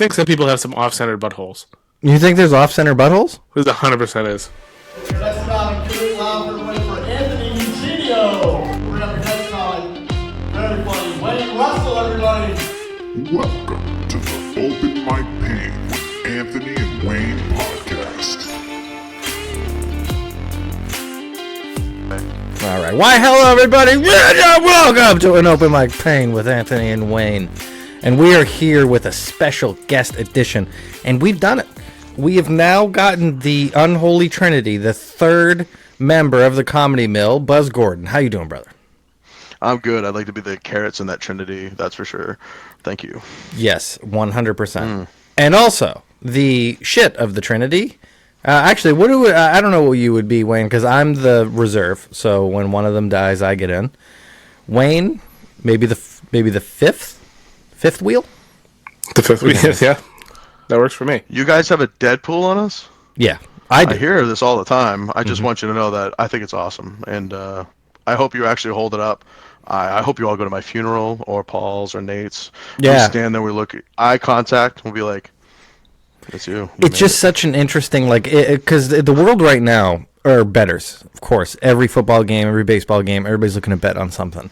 think some people have some off-centered buttholes. You think there's off-center buttholes? This 100% is. Next time, give it loud everybody for Anthony Eugenio. We're gonna have next time. Very funny. Wayne Russell, everybody. Welcome to the Open Mic Pain with Anthony and Wayne podcast. All right. Why, hello, everybody. Welcome to an Open Mic Pain with Anthony and Wayne. And we are here with a special guest edition. And we've done it. We have now gotten the unholy trinity, the third member of the Comedy Mill, Buzz Gordon. How you doing, brother? I'm good. I'd like to be the carrots in that trinity, that's for sure. Thank you. Yes, 100%. And also, the shit of the trinity. Actually, I don't know what you would be, Wayne, because I'm the reserve. So when one of them dies, I get in. Wayne, maybe the fifth wheel? The fifth wheel, yeah. That works for me. You guys have a Deadpool on us? Yeah, I do. I hear this all the time. I just want you to know that I think it's awesome. And I hope you actually hold it up. I hope you all go to my funeral or Paul's or Nate's. Yeah. We stand there, we look, eye contact, we'll be like, it's you. It's just such an interesting, because the world right now are bettors, of course. Every football game, every baseball game, everybody's looking to bet on something.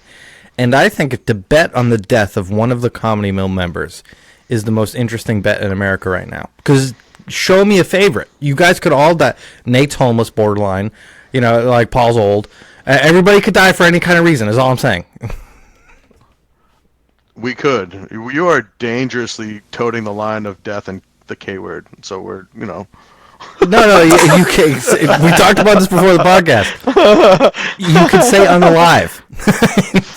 And I think to bet on the death of one of the Comedy Mill members is the most interesting bet in America right now. Because show me a favorite. You guys could all die. Nate's homeless, borderline. You know, like Paul's old. Everybody could die for any kind of reason, is all I'm saying. We could. You are dangerously toting the line of death and the K word. So we're, No, you can't. We talked about this before the podcast. You could say unalive.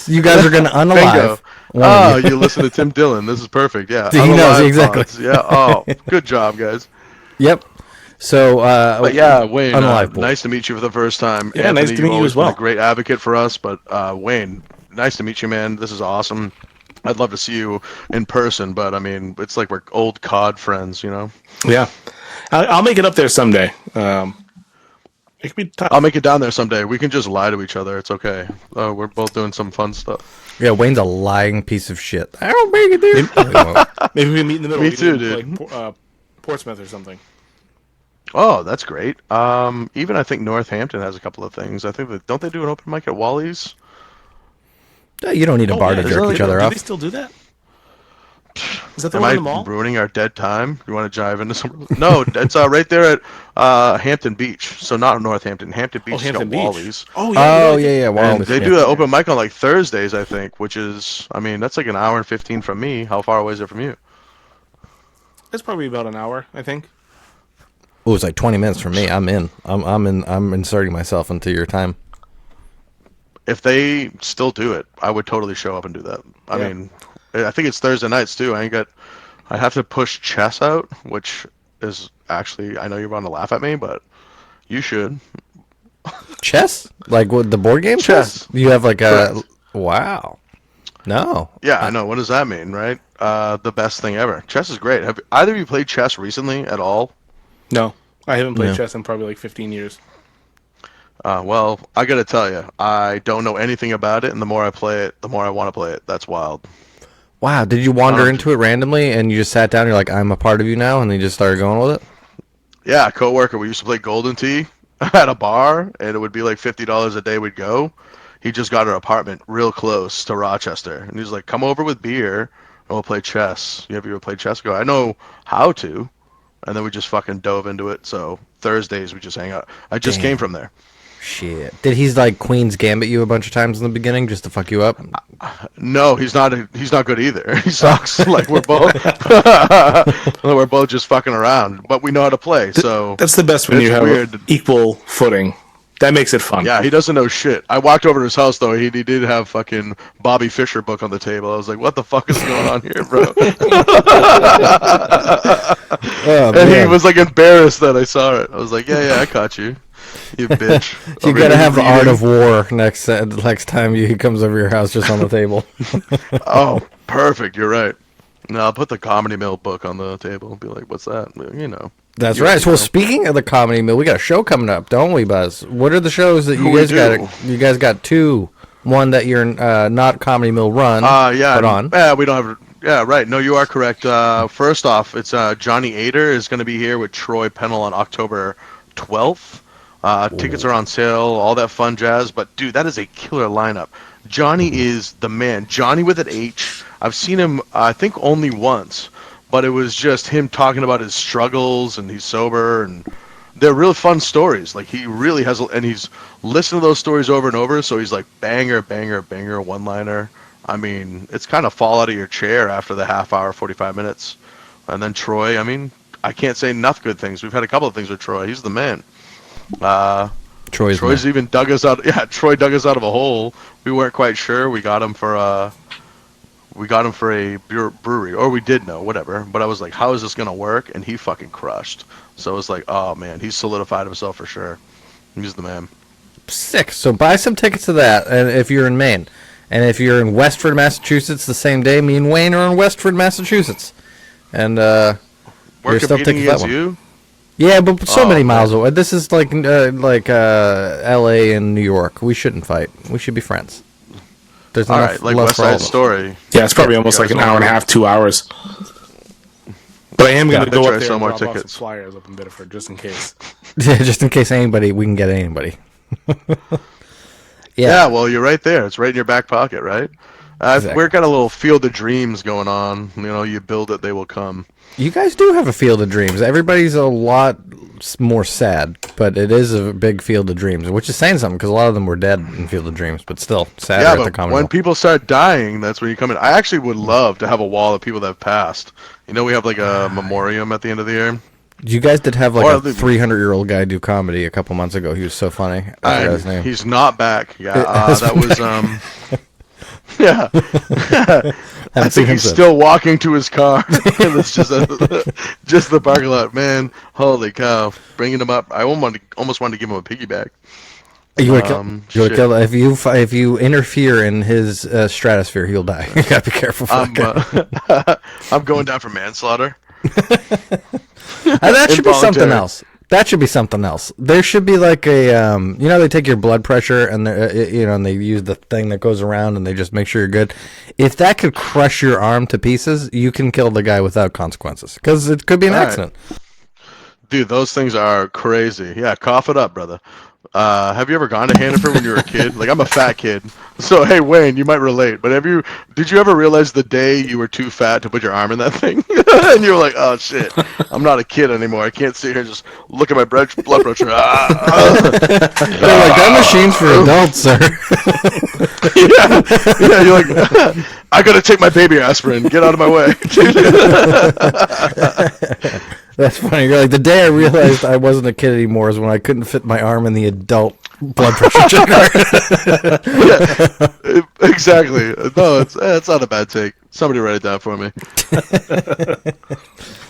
You guys are going to unalive. Oh, you listen to Tim Dillon. This is perfect. Yeah. He knows, Unalive exactly. pods. Yeah. Oh, good job, guys. Yep. So, but yeah, Wayne, unalive nice to meet you for the first time. Yeah, Anthony, nice to meet you as well. Been a great advocate for us, but Wayne, nice to meet you, man. This is awesome. I'd love to see you in person, but I mean, it's like we're old COD friends, you know? Yeah. I'll make it up there someday. It could be tough. I'll make it down there someday. We can just lie to each other. It's okay. We're both doing some fun stuff. Yeah, Wayne's a lying piece of shit. I don't make it there. Maybe we can meet in the middle. Me too, dude. Like Portsmouth or something. Oh, that's great. Even I think Northampton has a couple of things. I think don't they do an open mic at Wally's? You don't need a bar to jerk each other do off. They still do that? Is that the Am one I in the mall? ruining our dead time? You want to jive into some? No, it's right there at Hampton Beach. So not Northampton. Hampton Beach. Hampton Beach. Wally's. Oh, Yeah. And Wallace, they do that open mic on like Thursdays, I think, which is, I mean, that's like an hour and 15 from me. How far away is it from you? It's probably about an hour, I think. Oh, it's like 20 minutes from me. I'm in. I'm inserting myself into your time. If they still do it, I would totally show up and do that. I mean, I think it's Thursday nights too. I have to push chess out, which is actually, I know you're going to laugh at me, but you should. Chess? Like what, the board game chess? You have like a... Wow. No. Yeah, I know. What does that mean, right? The best thing ever. Chess is great. Have either of you played chess recently at all? No. I haven't played chess in probably like 15 years. Well, I got to tell you, I don't know anything about it, and the more I play it, the more I want to play it. That's wild. Wow. Did you wander into it randomly and you just sat down and you're like, I'm a part of you now, and you just started going with it? Yeah, a coworker. We used to play Golden Tee at a bar, and it would be like $50 a day we'd go. He just got an apartment real close to Rochester, and he's like, come over with beer, and we'll play chess. You ever played chess? I go, I know how to. And then we just fucking dove into it. So Thursdays we just hang out. I just came from there. Shit. Did he's like Queen's Gambit you a bunch of times in the beginning just to fuck you up? No, he's not good either. He sucks. Like we're both just fucking around, but we know how to play. So that's the best when you have equal footing. That makes it fun. Yeah, he doesn't know shit. I walked over to his house though. He did have fucking Bobby Fischer book on the table. I was like, "What the fuck is going on here, bro?" And he was like embarrassed that I saw it. I was like, "Yeah, I caught you, you bitch." You gotta have the art of war next time he comes over your house, just on the table. Oh, perfect. You're right. No, I'll put the Comedy Mill book on the table and be like, "What's that?" You know. That's right. So, speaking of the Comedy Mill, we got a show coming up, don't we, Buzz? What are the shows that you guys got? You guys got two. One that you're not Comedy Mill run. Yeah. But on. We don't have Yeah, right. No, you are correct. First off, it's Johnny Ader is going to be here with Troy Pennell on October 12th. Tickets are on sale, all that fun jazz. But dude, that is a killer lineup. Johnny is the man. Johnny with an H. I've seen him, I think, only once, but it was just him talking about his struggles, and he's sober, and they're real fun stories. Like he really has, and he's listened to those stories over and over. So he's like banger, banger, banger, one liner. I mean, it's kind of fall out of your chair after the half hour, 45 minutes. And then Troy, I mean, I can't say enough good things. We've had a couple of things with Troy. He's the man. Troy's even dug us out. Yeah, Troy dug us out of a hole. We weren't quite sure. We got him for a brewery, or we did know, whatever. But I was like, how is this gonna work? And he fucking crushed. So it's like, oh man, he's solidified himself for sure. He's the man. Sick. So buy some tickets to that, and if you're in Maine. And if you're in Westford, Massachusetts, the same day, me and Wayne are in Westford, Massachusetts. And We're there's still competing tickets for that against one. you? Yeah, but so many man. miles away. This is like L.A. and New York. We shouldn't fight. We should be friends. There's All enough right, like love West for all Side of us. Story. Yeah, it's probably almost you like guys an hour and a wanna- half, 2 hours. But I am going to Yeah, go try up to there sell and more drop off some tickets. flyers up in Biddeford, just in case. Yeah, just in case we can get anybody. Yeah, well, you're right there. It's right in your back pocket, right? Exactly. We've got a little field of dreams going on. You know, you build it, they will come. You guys do have a field of dreams. Everybody's a lot more sad, but it is a big field of dreams, which is saying something because a lot of them were dead in Field of Dreams, but still sadder Yeah, at the but Commonwealth. when people start dying, that's when you come in. I actually would love to have a wall of people that have passed. You know, we have like a memoriam at the end of the year. You guys did have like Or a the- 300-year-old guy do comedy a couple months ago. He was so funny. I forgot his name. He's not back. Yeah, that was yeah. I seen think him he's since. still walking to his car. It's just the parking lot, man. Holy cow! Bringing him up. I almost wanted to give him a piggyback. You would kill, shit. if you interfere in his stratosphere, he'll die. You gotta be careful. For that guy. I'm going down for manslaughter. That should be something Involuntary. else. That should be something else. There should be like a, they take your blood pressure and and they use the thing that goes around and they just make sure you're good. If that could crush your arm to pieces, you can kill the guy without consequences because it could be an All right. accident. Dude, those things are crazy. Yeah, cough it up, brother. Have you ever gone to Hannaford when you were a kid? Like, I'm a fat kid. So, hey, Wayne, you might relate. But did you ever realize the day you were too fat to put your arm in that thing? And you were like, oh, shit, I'm not a kid anymore. I can't sit here and just look at my blood pressure. They're like, that machine's for adults, sir. Yeah, you're like, I gotta take my baby aspirin. Get out of my way. That's funny. You're like, the day I realized I wasn't a kid anymore is when I couldn't fit my arm in the adult blood pressure checker. Yeah, exactly. No, it's not a bad take. Somebody write it down for me.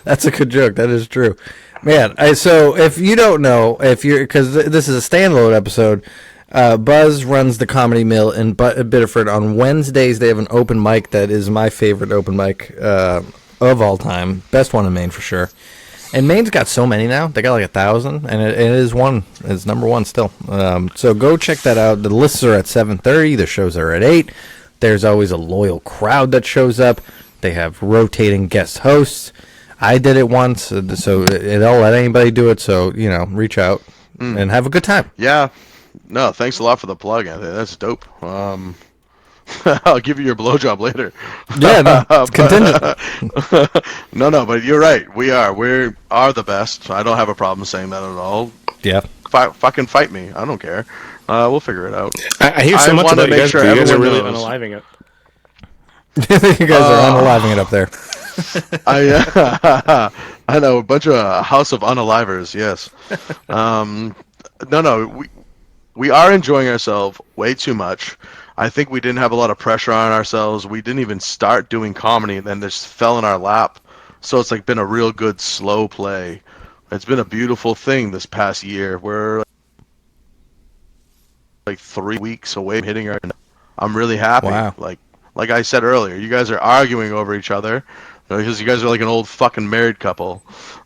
That's a good joke. That is true, man. So if you don't know, because this is a standalone episode, Buzz runs the Comedy Mill in Biddeford on Wednesdays. They have an open mic that is my favorite open mic of all time, best one in Maine for sure. And Maine's got so many now; they got like 1,000, and it is one. It's number one still. So go check that out. The lists are at 7:30. The shows are at 8. There's always a loyal crowd that shows up. They have rotating guest hosts. I did it once, so they'll let anybody do it. So reach out and have a good time. Yeah. No, thanks a lot for the plug, Anthony. That's dope. I'll give you your blowjob later. Yeah, no, it's contingent. No, but you're right. We are the best. I don't have a problem saying that at all. Yeah. Fucking fight me. I don't care. We'll figure it out. I hear so I much wanna about you make guys, sure but you guys are everyone really knows. unaliving it. You guys are unaliving it up there. I know a bunch of House of Unalivers. Yes. No. We are enjoying ourselves way too much. I think we didn't have a lot of pressure on ourselves. We didn't even start doing comedy, and then this fell in our lap. So it's like been a real good slow play. It's been a beautiful thing this past year. We're like 3 weeks away from hitting our. I'm really happy. Wow. Like I said earlier, you guys are arguing over each other because you guys are like an old fucking married couple.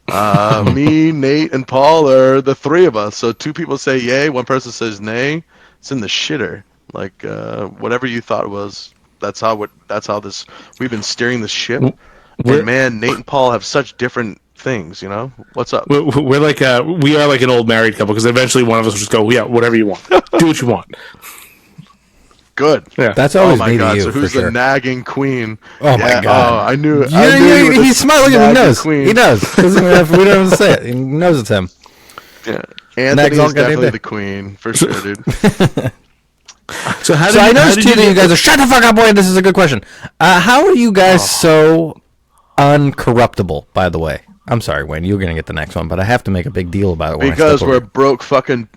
Me, Nate, and Paul are the three of us. So 2 people say yay, 1 person says nay. It's in the shitter. Like whatever you thought it was, That's how this we've been steering the ship. We're- And man, Nate and Paul have such different things. You know, what's up? we're like we are like an old married couple because eventually one of us will just go, yeah, whatever you want, do what you want. Good. Yeah, That's Oh always my me to god! you, So who's for sure. the nagging queen? Oh my God. Oh, I knew. He's smiling at me. He knows. Queen. He knows. We don't have to say it. He knows it's him. Yeah. Nags Anthony all is goddamn definitely day. the queen for sure, dude. So how So I how noticed did too that you get- guys are shut the fuck up, boy. This is a good question. How are you guys so uncorruptible? By the way, I'm sorry, Wayne. You're gonna get the next one, but I have to make a big deal about it. When Because I we're step over. broke fucking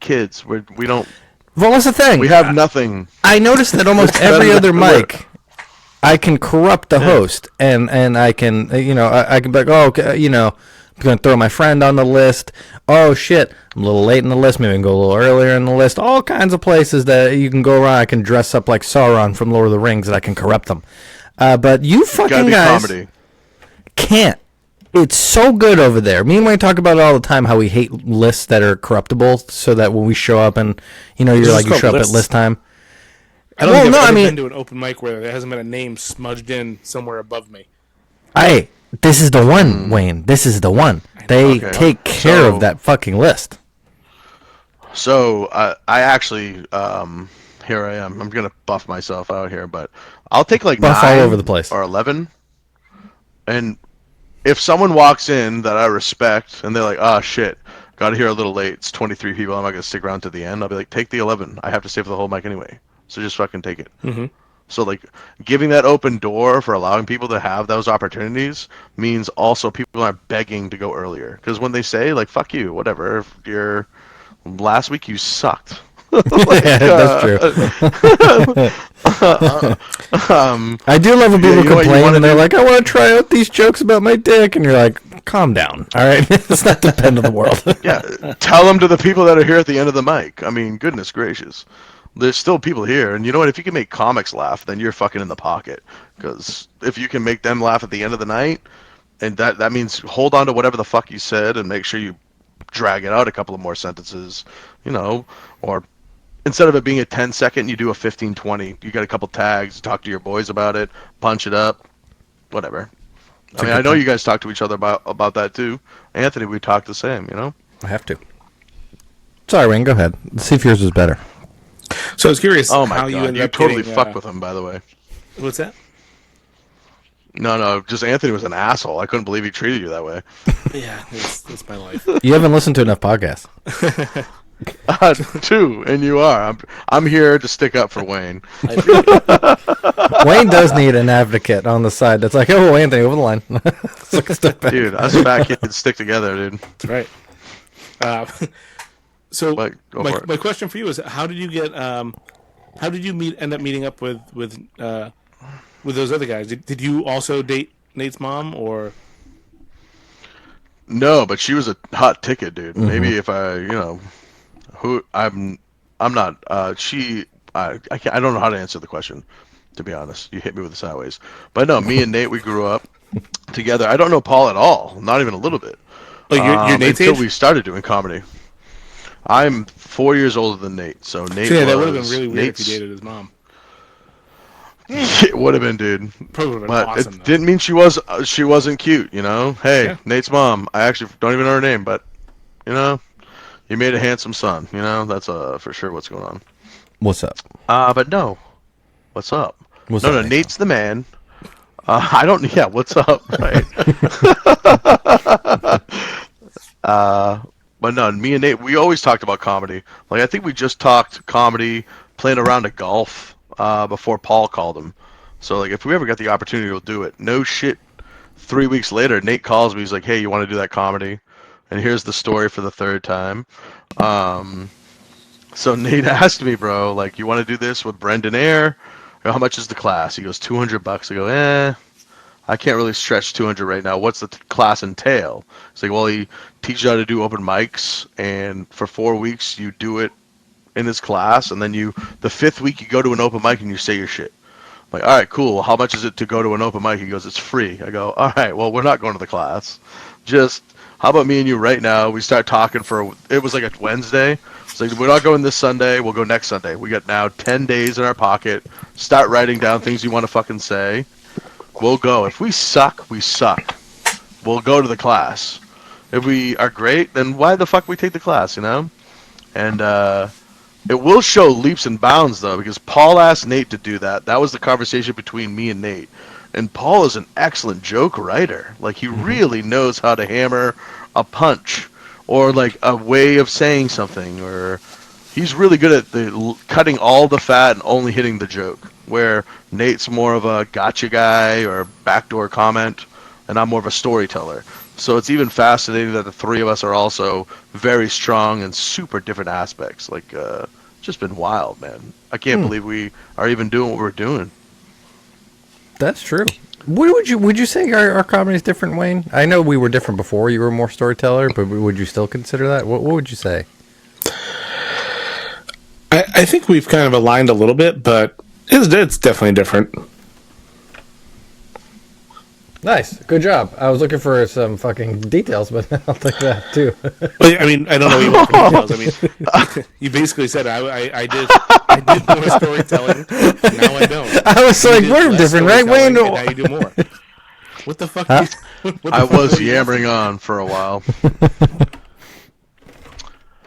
kids. We don't. Well, what's the thing? We have nothing. I noticed that almost better every than other we're- mic, I can corrupt the host, and I can I can be like, oh, okay, I'm gonna throw my friend on the list. Oh shit, I'm a little late in the list. Maybe I can go a little earlier in the list. All kinds of places that you can go around. I can dress up like Sauron from Lord of the Rings, and I can corrupt them. But you Gotta fucking be guys comedy. can't. It's so good over there. Me and Wayne talk about it all the time. How we hate lists that are corruptible, so that when we show up and you're It's like you called show up at lists. list time. I don't Well, think no, I've I ever mean- been to an open mic where there hasn't been a name smudged in somewhere above me. Hey, this is the one, Wayne. This is the one. They Okay. take care So- of that fucking list. So I actually here I am. I'm gonna buff myself out here, but I'll take like Buff all 9 over the place. or 11. And if someone walks in that I respect and they're like, "Oh shit, got here a little late. It's 23 people. I'm not gonna stick around to the end." I'll be like, "Take the 11. I have to stay for the whole mic anyway. So just fucking take it." Mhm. So like giving that open door for allowing people to have those opportunities means also people aren't begging to go earlier. Because when they say like "fuck you," whatever, if you're last week you sucked. That's true. I do love when Yeah, people you know what you complain wanna and they're do? like, "I want to try out these jokes about my dick," and you're like, "Calm down, all right? It's not the end of the world." Yeah, tell them to the people that are here at the end of the mic. I mean, goodness gracious. There's still people here, and you know what? If you can make comics laugh, then you're fucking in the pocket. Because if you can make them laugh at the end of the night, and that means hold on to whatever the fuck you said and make sure you drag it out a couple of more sentences, or instead of it being a 10-second, you do a 15-20. You got a couple tags, talk to your boys about it, punch it up, whatever. I mean, I know you guys talk to each other about that too. Anthony, we talk the same, I have to. Sorry, Wayne. Go ahead. Let's see if yours is better. So I was curious Oh my how you god, ended you up totally getting, fucked with him, by the way. What's that? No, just Anthony was an asshole. I couldn't believe he treated you that way. Yeah, that's my life. You haven't listened to enough podcasts. 2, and you are. I'm here to stick up for Wayne. I appreciate it. Wayne does need an advocate on the side that's like, "Oh, Anthony, over the line." It's like a step back. Dude, us fat kids stick together, dude. That's right. So But go for it. my question for you is, how did you get? How did you end up meeting up with those other guys? Did you also date Nate's mom, or? No, but she was a hot ticket, dude. Mm-hmm. Maybe if I'm not. She. I can't. I don't know how to answer the question. To be honest, you hit me with the sideways. But no, me and Nate, we grew up together. I don't know Paul at all, not even a little bit. Oh, you're Nate's until age? we started doing comedy. I'm 4 years older than Nate, so Nate. So, yeah, that was, would have been really weird Nate's, if you dated his mom. It would have been, dude. Probably would have been But awesome. it didn't mean she wasn't cute, Hey, Yeah. Nate's mom. I actually don't even know her name, but you made a handsome son. That's for sure what's going on. What's up? But no, what's up? What's no, up, no, Nate? Nate's the man. I don't. Yeah, what's up? Right. But no, me and Nate, we always talked about comedy. Like I think we just talked comedy, playing around at golf before Paul called him. So like if we ever got the opportunity, we'll do it. No shit. 3 weeks later, Nate calls me. He's like, "Hey, you want to do that comedy?" And here's the story for the third time. So Nate asked me, bro, like, "You want to do this with Brendan Air? How much is the class?" He goes, $200. I go, I can't really stretch 200 right now. What's the class entail? He's like, well, he teaches you how to do open mics, and for 4 weeks you do it in his class, and then the 5th week you go to an open mic and you say your shit. I'm like, all right, cool. How much is it to go to an open mic? He goes, it's free. I go, all right, well, we're not going to the class. Just how about me and you right now? We start talking it was like a Wednesday. It's like, we're not going this Sunday. We'll go next Sunday. We got now 10 days in our pocket. Start writing down things you want to fucking say. We'll go. If we suck, we suck. We'll go to the class. If we are great, then why the fuck we take the class, you know? And it will show leaps and bounds, though, because Paul asked Nate to do that. That was the conversation between me and Nate. And Paul is an excellent joke writer. Like, he really knows how to hammer a punch or, like, a way of saying something. Or he's really good at cutting all the fat and only hitting the joke, where Nate's more of a gotcha guy or backdoor comment, and I'm more of a storyteller. So it's even fascinating that the three of us are also very strong in super different aspects. Like, just been wild, man. I can't believe we are even doing what we're doing. That's true. Would you say our comedy is different, Wayne? I know we were different before. You were more storyteller, but would you still consider that? What would you say? I think we've kind of aligned a little bit, but it's definitely different. Nice. Good job. I was looking for some fucking details, but I'll take that too. Well, I mean, I don't know what you want from details. I mean, you basically said I did more storytelling. Now I don't. I was like, we're different, right, Wayne? Now you do more. What the fuck? Huh? I was yammering on for a while.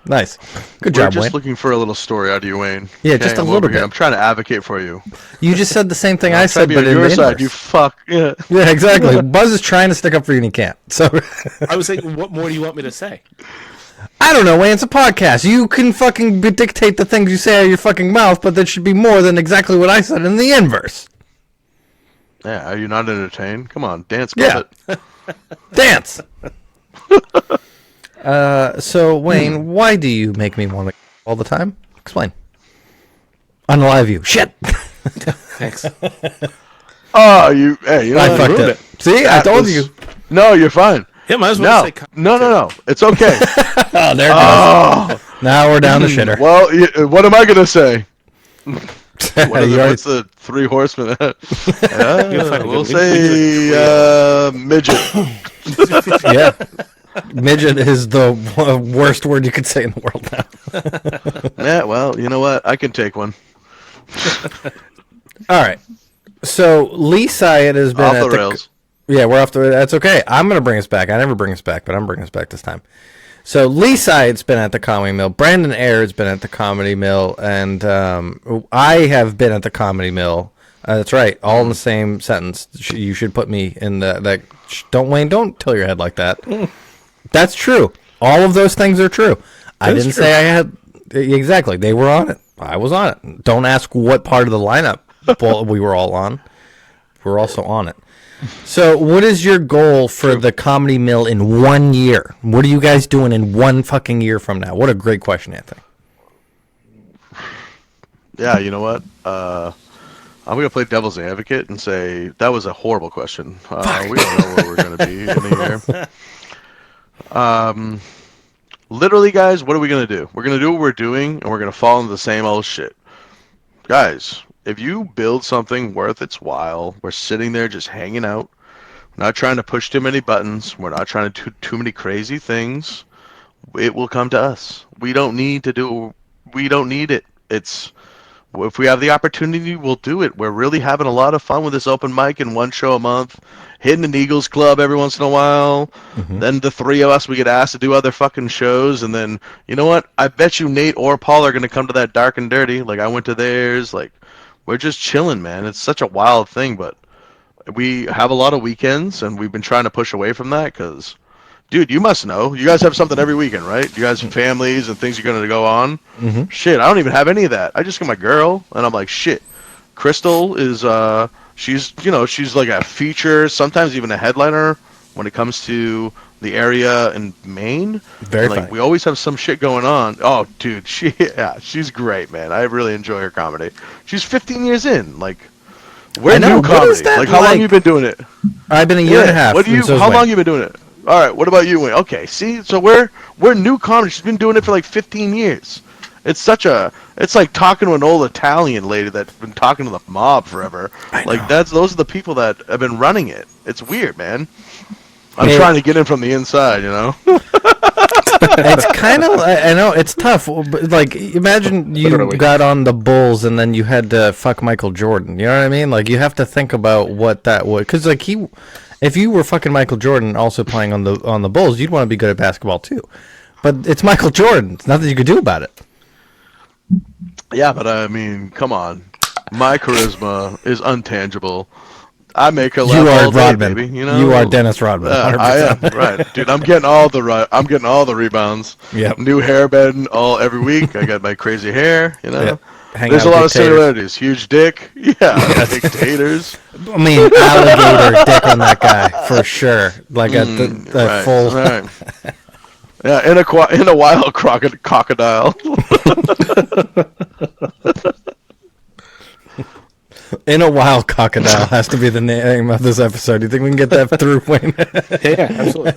Nice. Good We're job, just Wayne. looking for a little story out of you, Wayne. Yeah, just a I'm little over here. bit. I'm trying to advocate for you. You just said the same thing I'm I trying to said, be but on in your the side. inverse. You fuck. Yeah. Yeah, exactly. Buzz is trying to stick up for you and he can't. So I was like, what more do you want me to say? I don't know, Wayne. It's a podcast. You can fucking dictate the things you say out of your fucking mouth, but that should be more than exactly what I said in the inverse. Yeah. Are you not entertained? Come on, dance, Yeah. puppet. Dance. So Wayne, why do you make me want to all the time? Explain. Unalive you. Shit. Thanks. Oh, you. Hey, you know I what? fucked ruined it. See, I That told was- you. No, you're fine. Yeah, might as well No, say. no. It's okay. Oh, there it goes. Oh, Now we're down the shitter. well, what am I gonna say? What are You the, already- what's the three horsemen? You'll find a We'll good one. say midget. Yeah. Midget is the worst word you could say in the world now. Yeah, well, you know what? I can take one. All right. So Lee Syatt has been Off at the rails. Yeah, we're off the. That's okay. I'm going to bring us back. I never bring us back, but I'm bringing us back this time. So Lee Syatt's been at the Comedy Mill. Brandon Ayer's been at the Comedy Mill, and I have been at the Comedy Mill. That's right, all in the same sentence. You should put me in that. Don't Wayne. Don't tilt your head like that. That's true. All of those things are true. I didn't say I had exactly. They were on it. I was on it. Don't ask what part of the lineup we were all on. We're also on it. So, what is your goal for the Comedy Mill in 1 year? What are you guys doing in one fucking year from now? What a great question, Anthony. Yeah, you know what? I'm going to play devil's advocate and say that was a horrible question. We don't know where we're going to be in a year. Literally, guys, what are we going to do? We're going to do what we're doing, and we're going to fall into the same old shit. Guys, if you build something worth its while, we're sitting there just hanging out. We're not trying to push too many buttons. We're not trying to do too many crazy things. It will come to us. We don't need it. If we have the opportunity, we'll do it. We're really having a lot of fun with this open mic and one show a month, hitting an Eagles Club every once in a while. Mm-hmm. Then the three of us, we get asked to do other fucking shows. And then, you know what? I bet you Nate or Paul are going to come to that Dark and Dirty. Like, I went to theirs. Like, we're just chilling, man. It's such a wild thing, but we have a lot of weekends, and we've been trying to push away from that because, dude, you must know. You guys have something every weekend, right? You guys have families and things you're going to go on. Mm-hmm. Shit, I don't even have any of that. I just got my girl, and I'm like, shit. Crystal is, she's like a feature, sometimes even a headliner when it comes to the area in Maine. Very like, funny. we always have some shit going on. Oh, dude, she's great, man. I really enjoy her comedy. She's 15 years in. Like, we're I know. new What comedy. is that Like, how long like? you been doing it? I've been a year and a half. What do you? and so is How Wayne. long you been doing it? All right. What about you, Wayne? Okay. See, so we're new comedy. She's been doing it for like 15 years. It's like talking to an old Italian lady that's been talking to the mob forever. I know. Like those are the people that have been running it. It's weird, man. I'm Hey. trying to get in from the inside, you know. It's kind of, I know, it's tough. But like, imagine you Literally. got on the Bulls and then you had to fuck Michael Jordan. You know what I mean? Like, you have to think about what that would, because like if you were fucking Michael Jordan also playing on the Bulls, you'd want to be good at basketball too. But it's Michael Jordan. There's nothing you could do about it. Yeah, but I mean, come on. My charisma is untangible. I make her laugh You are all day, Rodman. baby. You know, You are Dennis Rodman. 100%. I am right, dude. I'm getting all the rebounds. Yep. New hairband every week. I got my crazy hair. You know, Yeah. Hang there's out a lot with of dictators. similarities. Huge dick. Yeah, dictators. I mean, alligator dick on that guy for sure. Like a Right, full. right. Yeah, in a wild crocodile. In a wild cockadile has to be the name of this episode. Do you think we can get that through, Wayne? Yeah, absolutely.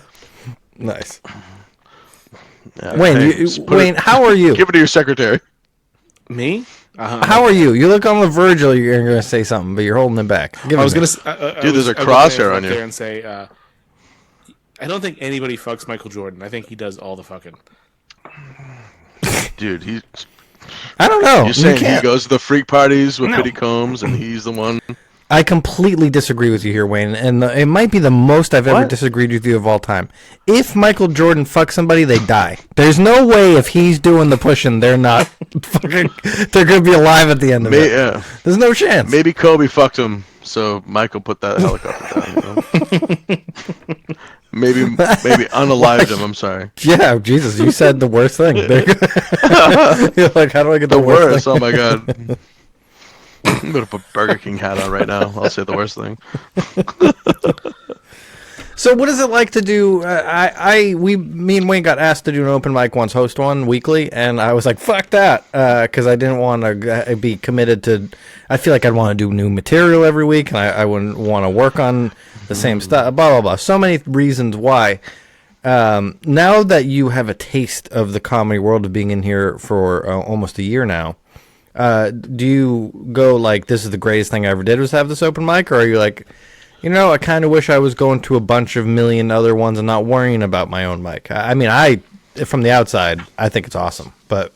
Nice. Yeah, Wayne, hey, just put Wayne, it- how are you? Give it to your secretary. Me? How are you? You look on the verge of you're going to say something, but you're holding it back. Give I it was to me. gonna. Dude, there's a I was crosshair gonna on up you. there and say, I don't think anybody fucks Michael Jordan. I think he does all the fucking. Dude, he's. I don't know. You're saying he can't. goes to the freak parties with No. Pity Combs and he's the one? I completely disagree with you here, Wayne, and it might be the most I've ever What? disagreed with you of all time. If Michael Jordan fucks somebody, they die. There's no way if he's doing the pushing, they're not fucking. They're gonna be alive at the end of it. Yeah. There's no chance. Maybe Kobe fucked him, so Michael put that helicopter down. You know? maybe unalived him. I'm sorry. Yeah, Jesus, you said the worst thing. You're like, how do I get the, The worst worst. thing? Oh my god. I'm gonna put Burger King hat on right now. I'll say the worst thing. So, what is it like to do? Me and Wayne got asked to do an open mic once, host one weekly, and I was like, "Fuck that," because I didn't want to be committed to. I feel like I'd want to do new material every week, and I wouldn't want to work on the same stuff. Blah blah blah. So many reasons why. Now that you have a taste of the comedy world of being in here for almost a year now, do you go like, "This is the greatest thing I ever did was have this open mic," or are you like? You know, I kind of wish I was going to a bunch of million other ones and not worrying about my own mic. I mean, from the outside, I think it's awesome, but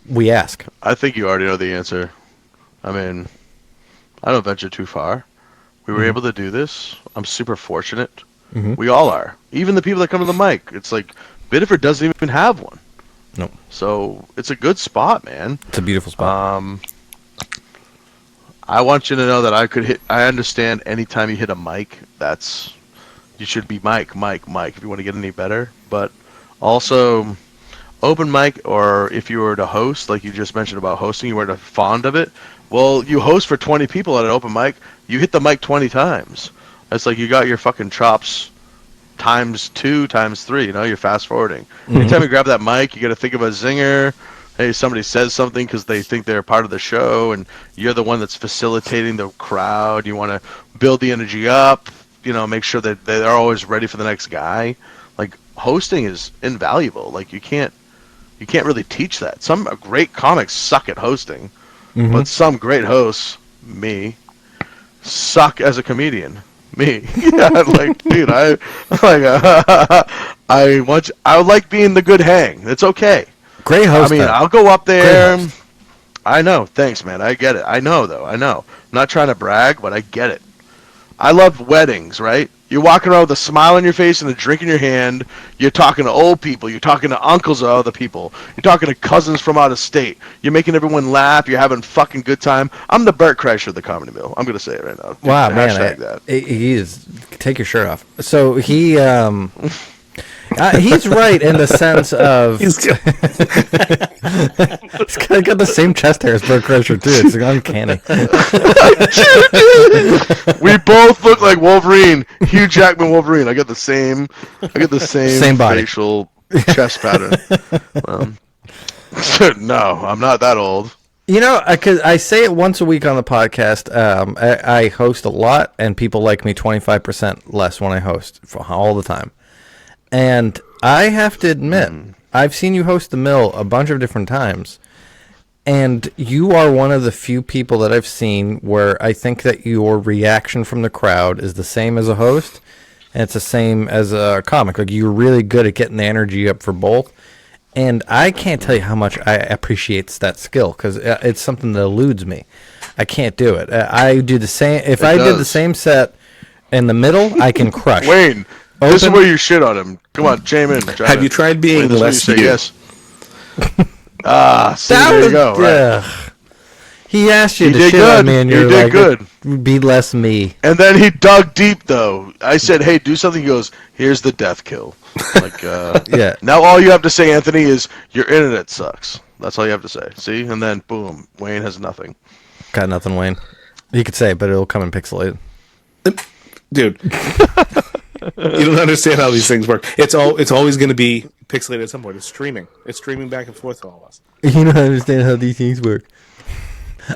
we ask. I think you already know the answer. I mean, I don't venture too far. We were able to do this. I'm super fortunate. We all are. Even the people that come to the mic. It's like, Biddeford doesn't even have one. No, So it's a good spot, man. it's a beautiful spot. I want you to know that I understand anytime you hit a mic, you should be mic if you want to get any better. But also, open mic, or if you were to host, like you just mentioned about hosting, you weren't fond of it. Well, you host for 20 people at an open mic, you hit the mic 20 times. It's like you got your fucking chops times 2, times 3, you know, you're fast forwarding. Anytime you grab that mic, you got to think of a zinger. Hey, somebody says something because they think they're part of the show, and you're the one that's facilitating the crowd. You want to build the energy up, you know, make sure that they're always ready for the next guy. Like, hosting is invaluable. Like, you can't really teach that. Some great comics suck at hosting, but some great hosts, me, suck as a comedian. Me, yeah, like, dude, I would like being the good hang. It's okay. Great host. I mean, though. I'll go up there. Great host. I know. Thanks, man. I get it. I know, though. I know. I'm not trying to brag, but I get it. I love weddings, right? You're walking around with a smile on your face and a drink in your hand. You're talking to old people. You're talking to uncles of other people. You're talking to cousins from out of state. You're making everyone laugh. You're having fucking good time. I'm the Burt Kreischer of the Comedy Mill. I'm going to say it right now. Wow, man, Hashtag that. he is. Take your shirt off. So he's right in the sense of he's got the same chest hair as Burt Kreischer too. It's uncanny. We both look like Wolverine. Hugh Jackman Wolverine. I got the same Same body. facial chest pattern. No, I'm not that old. You know, because I say it once a week on the podcast. I host a lot, and people like me 25% less when I host all the time. And I have to admit, I've seen you host the Mill a bunch of different times, and you are one of the few people that I've seen where I think that your reaction from the crowd is the same as a host, And it's the same as a comic. Like, you're really good at getting the energy up for both. And I can't tell you how much I appreciate that skill because it's something that eludes me. I can't do it. I do the same. If I did the same set in the middle, I can crush. Wayne, this is where you shit on him. Come on, chime in. Have you tried being Wayne, less say you? yes. See, there you go. Right. He asked you He to did shit on good. me, and He you're did like, good. Be less me. And then he dug deep, though. I said, hey, do something. He goes, here's the death kill. Like, Yeah. Now all you have to say, Anthony, is your internet sucks. That's all you have to say. See? And then, boom, Wayne has nothing. Got nothing, Wayne. You could say it, but it'll come in pixelated. Dude. You don't understand how these things work. It's always going to be pixelated at some point. It's streaming. It's streaming back and forth to all of us. You don't understand how these things work.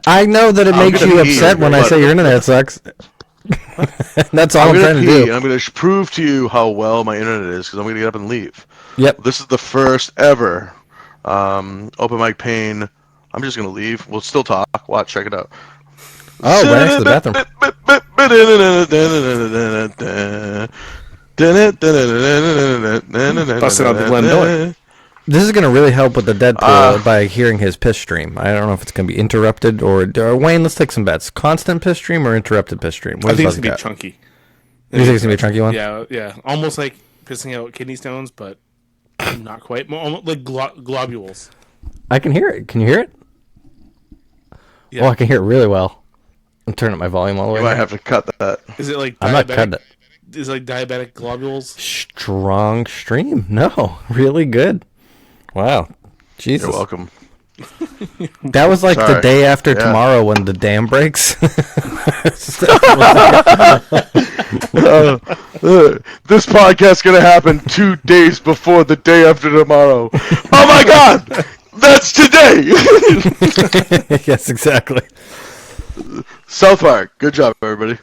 I know that it makes gonna you pee, upset when I but- say your internet sucks. That's all I'm trying to do. I'm going to prove to you how well my internet is because I'm going to get up and leave. Yep. This is the first ever open mic pain. I'm just going to leave. We'll still talk. Watch. Check it out. Oh, right next to the bathroom. Busting out the Glen Miller. This is going to really help with the Deadpool by hearing his piss stream. I don't know if it's going to be interrupted or Wayne, let's take some bets. Constant piss stream or interrupted piss stream? I think it's going to be chunky. You think it's going to be a chunky one? Yeah. Almost like pissing out kidney stones, but not quite. More almost like globules. I can hear it. Can you hear it? Yeah. Oh, I can hear it really well. I'm turning up my volume all the way. You might have to cut that. Is it like I'm not cutting it. Is it like diabetic globules? Strong stream. No, really good. Wow. Jesus. You're welcome. That was like the Sorry. day after Yeah. tomorrow when the dam breaks. This podcast's going to happen 2 days before the day after tomorrow. Oh my God! That's today! Yes, exactly. South Park. Good job, everybody.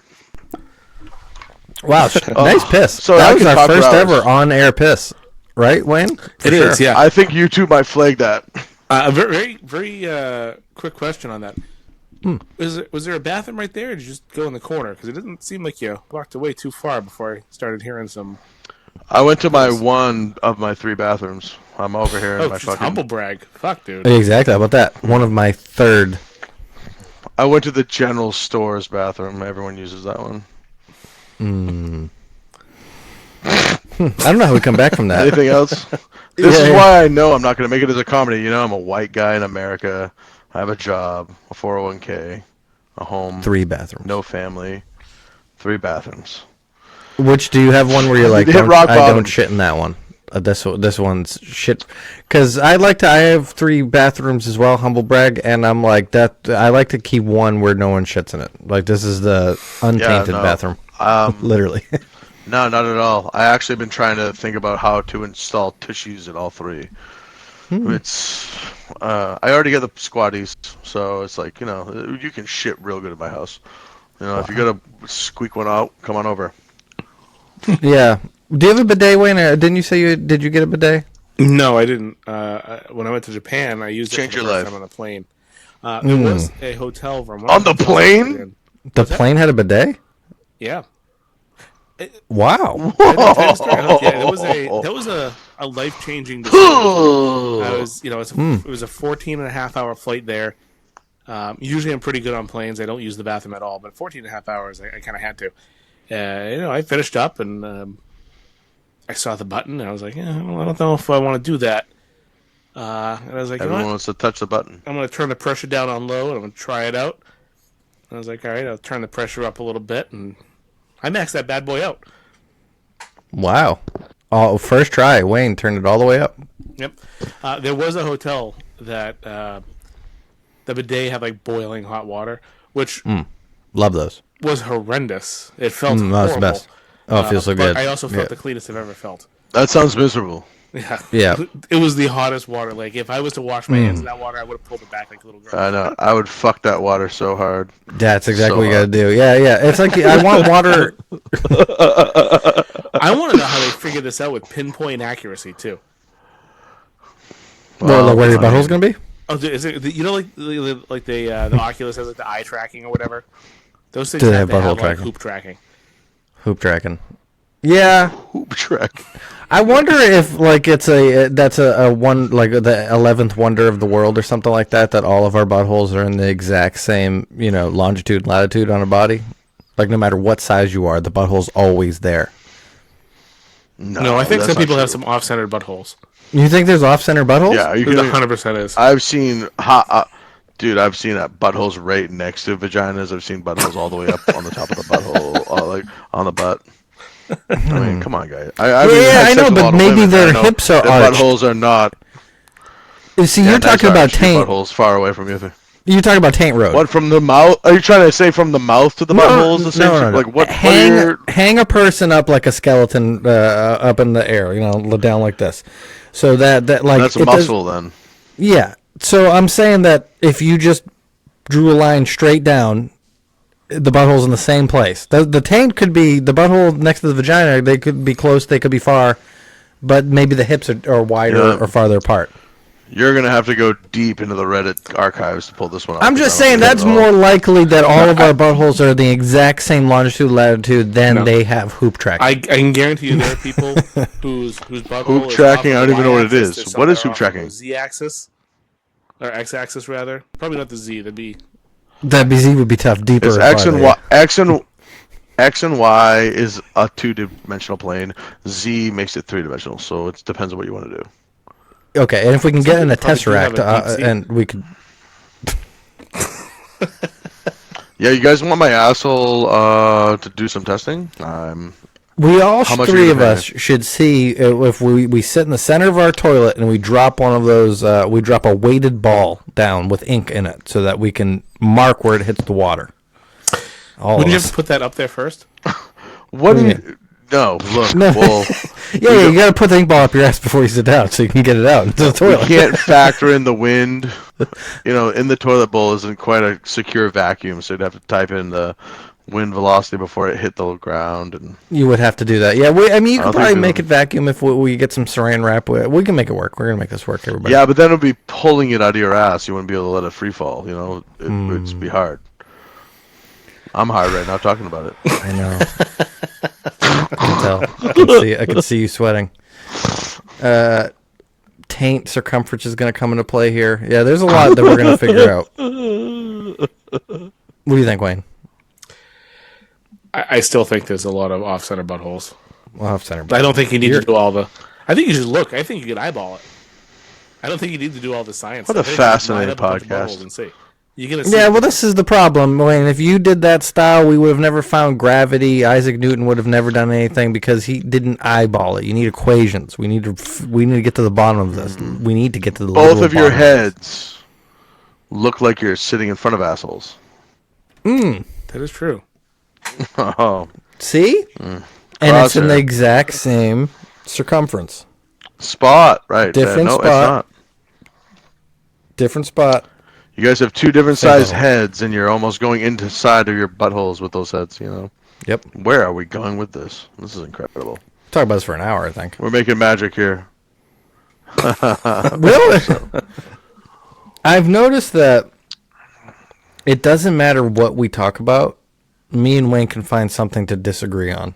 Wow, nice piss. So that I was could our talk for first hours. ever on-air piss, right, Wayne? It is, yeah. I think you two might flag that. A very, very quick question on that. Was there a bathroom right there, or did you just go in the corner? Because it didn't seem like you walked away too far before I started hearing some. I went to my one of my 3 bathrooms. I'm over here in Oh, my just fucking. humble brag. Fuck, dude. Exactly. How about that? One of my third. I went to the general store's bathroom. Everyone uses that one. I don't know how we come back from that. Anything else? This is why I know I'm not going to make it as a comedy. You know, I'm a white guy in America. I have a job, a 401k, a home, 3 bathrooms. no family, 3 bathrooms. Which do you have one where you're like, Hit don't, rock I bottom. don't shit in that one? This one's shit. Because I have 3 bathrooms as well, humble brag, and I'm like that. I like to keep one where no one shits in it. Like this is the untainted no. bathroom, literally. No, not at all. I actually been trying to think about how to install tissues in all 3. It's I already get the squatties, so it's like, you know, you can shit real good at my house. You know, if you gotta squeak one out, come on over. Yeah. Do you have a bidet, Wayne? Didn't you say did you get a bidet? No, I didn't. When I went to Japan, I used Change it for your the first life. time on the plane. It was a hotel room. On the plane? The plane had a bidet? Yeah. Wow. Yeah, that was a life changing decision. I was, you know, it was a 14 and a half hour flight there. Usually I'm pretty good on planes. I don't use the bathroom at all, but 14 and a half hours, I kind of had to. You know, I finished up and I saw the button and I was like, yeah, well, I don't know if I want to do that. And I was like, you know Everyone what? wants to touch the button. I'm going to turn the pressure down on low and I'm going to try it out. And I was like, all right, I'll turn the pressure up a little bit, and I maxed that bad boy out. Wow. Oh, first try. Wayne turned it all the way up. Yep. There was a hotel that the bidet had like boiling hot water, which Love those. was horrendous. It felt That was horrible. the best. Oh, it feels so but good. I also felt Yeah. the cleanest I've ever felt. That sounds miserable. Yeah. Yeah. It was the hottest water. Like, if I was to wash my hands in that water, I would have pulled it back like a little girl. I know. I would fuck that water so hard. That's exactly So what you got to hard. do. Yeah, yeah. It's like I want water. I want to know how they figured this out with pinpoint accuracy, too. Well, where your butthole's going to be? Oh, is it, you know, like the Oculus has like the eye tracking or whatever? Those things Do they have have to have butthole like tracking? hoop tracking. Hoop tracking. Yeah. Hoop Trek. I wonder if like that's a one like the 11th wonder of the world or something like that. That all of our buttholes are in the exact same longitude and latitude on our body. Like no matter what size you are, the butthole's always there. No, I think that's some not people true. have some off-center buttholes. You think there's off-center buttholes? Yeah, you There's can. 100% is. I've seen dude. I've seen buttholes right next to vaginas. I've seen buttholes all the way up on the top of the butthole, like on the butt. I mean, come on, guys. I know, but maybe their hips are arched. Buttholes are not. You see, you're talking about taint. Buttholes far away from you. You're talking about taint road. What from the mouth? Are you trying to say from the mouth to the butthole is the same? No. Like what? Hang a person up like a skeleton up in the air. Down like this. So that like that's a muscle then. Yeah. So I'm saying that if you just drew a line straight down, the butthole's in the same place. The taint could be the butthole next to the vagina. They could be close. They could be far, but maybe the hips are wider or farther apart. You're gonna have to go deep into the Reddit archives to pull this one off. I'm just saying that's more likely that all of our buttholes are the exact same longitude latitude than they have hoop tracking. I can guarantee you there are people whose butthole hoop is tracking. off I of don't even know what it y-axis, is. they're What is somewhere hoop off tracking? of the Z-axis or X-axis rather. Probably not the Z. That'd be Z would be tough. Deeper. It's X and Y is a 2-dimensional plane. Z makes it 3-dimensional. So it depends on what you want to do. Okay, and if we can get in a probably do have tesseract, a deep and we could. Yeah, you guys want my asshole to do some testing? We all How much are three you of gonna us should see if we sit in the center of our toilet and we drop one of those. We drop a weighted ball down with ink in it so that we can mark where it hits the water. Wouldn't you have to put that up there first? What do you? No, look. No. Well, Yeah, you gotta put the ink ball up your ass before you sit down so you can get it out into the we toilet. can't factor in the wind. In the toilet bowl isn't quite a secure vacuum, so you'd have to type in the wind velocity before it hit the ground. And You would have to do that. Yeah, you could probably think make it vacuum if we get some saran wrap. We can make it work. We're gonna make this work, everybody. yeah, but then it would be pulling it out of your ass. You wouldn't be able to let it free fall. It would be hard. I'm hard right now talking about it. I know. I can tell. I can see you sweating. Taint circumference is going to come into play here. Yeah, there's a lot that we're going to figure out. What do you think, Wayne? I still think there's a lot of off-center buttholes. Well, off-center. I don't think you need to do all the. I think you should look. I think you could eyeball it. I don't think you need to do all the science. What a I think you just line fascinating up a bunch of podcast. buttholes and see. You're gonna see. Yeah, well, this is the problem, Wayne. If you did that style, we would have never found gravity. Isaac Newton would have never done anything because he didn't eyeball it. You need equations. We need to get to the bottom of this. We need to get to the Both of your bottom heads look like you're sitting in front of assholes. That is true. Oh, See? And it's in the exact same circumference. spot, right? Different no, spot. It's not. Different spot. You guys have two different Same sized butthole. heads, and you're almost going inside of your buttholes with those heads. Yep. Where are we going with this? This is incredible. Talk about this for an hour, I think. We're making magic here. Really? I've noticed that it doesn't matter what we talk about. Me and Wayne can find something to disagree on.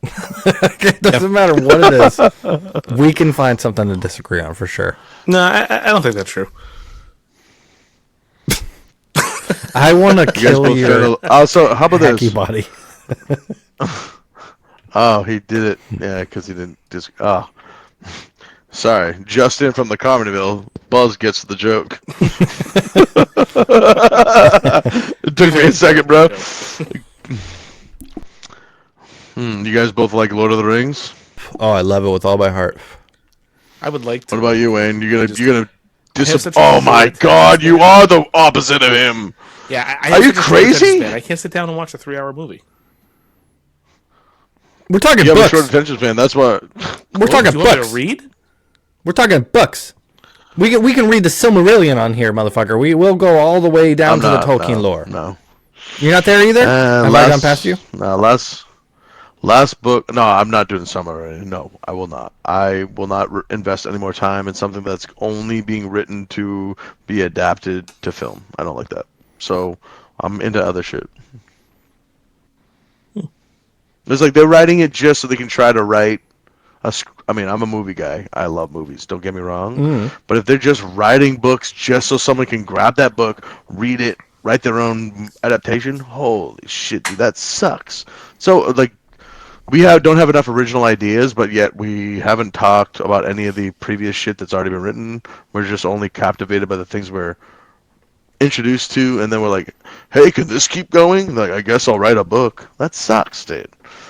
It doesn't matter what it is. We can find something to disagree on for sure. No, I don't think that's true. I want to You guys kill both your also, how about hacky this? body. Oh, he did it. Yeah, because he didn't. Oh, sorry. Justin from the Comedyville. Buzz gets the joke. It took me a second, bro. You guys both like Lord of the Rings? Oh, I love it with all my heart. I would like to. What about you, Wayne? You're gonna have such a Oh my weird God! attention You are the opposite of him. Yeah, I Are have you such a short attention crazy? span. I can't sit down and watch a 3-hour movie. We're talking You have a books. short attention span. That's what. We're talking Do you want me books. to read? We're talking books. We can read the Silmarillion on here, motherfucker. We'll go all the way down I'm to not, the Tolkien no, lore. No. You're not there either? Have I gone past you? No, last book. No, I'm not doing summary. No, I will not. I will not invest any more time in something that's only being written to be adapted to film. I don't like that. So I'm into other shit. It's like they're writing it just so they can try to write I mean, I'm a movie guy. I love movies. Don't get me wrong. But if they're just writing books just so someone can grab that book, read it, write their own adaptation, holy shit, dude, that sucks. So, like, don't have enough original ideas, but yet we haven't talked about any of the previous shit that's already been written. We're just only captivated by the things we're introduced to, and then we're like, hey, can this keep going? Like, I guess I'll write a book. That sucks, dude.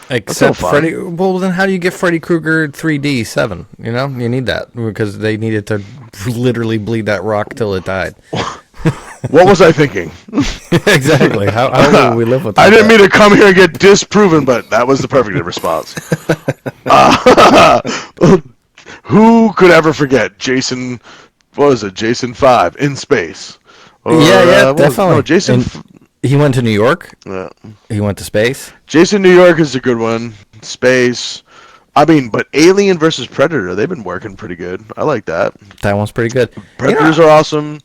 Except Freddy. Well, then how do you get Freddy Krueger 3D 7? You know, you need that because they needed to literally bleed that rock till it died. What was I thinking? Exactly. How will we live with that? I didn't mean to come here and get disproven, but that was the perfect response. Who could ever forget Jason? What was it? Jason 5 in space. Or, yeah, definitely. No, Jason. He went to New York. Yeah. He went to space. Jason New York is a good one. Space. I mean, but Alien versus Predator, they've been working pretty good. I like that. That one's pretty good. Predators are awesome.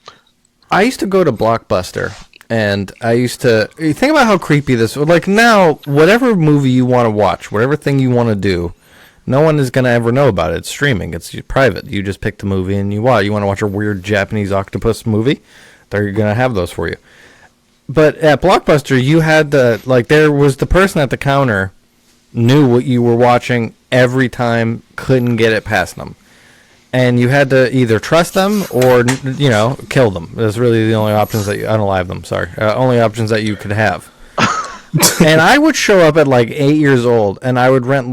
I used to go to Blockbuster, and I used to think about how creepy this was. Like now, whatever movie you want to watch, whatever thing you want to do, no one is going to ever know about it. It's streaming. It's private. You just pick the movie and you watch. You want to watch a weird Japanese octopus movie? They're going to have those for you. But at Blockbuster, you had there was the person at the counter knew what you were watching every time, couldn't get it past them. And you had to either trust them or, kill them. That's really the only options that unalive them, sorry. Only options that you could have. And I would show up at 8 years old, and I would rent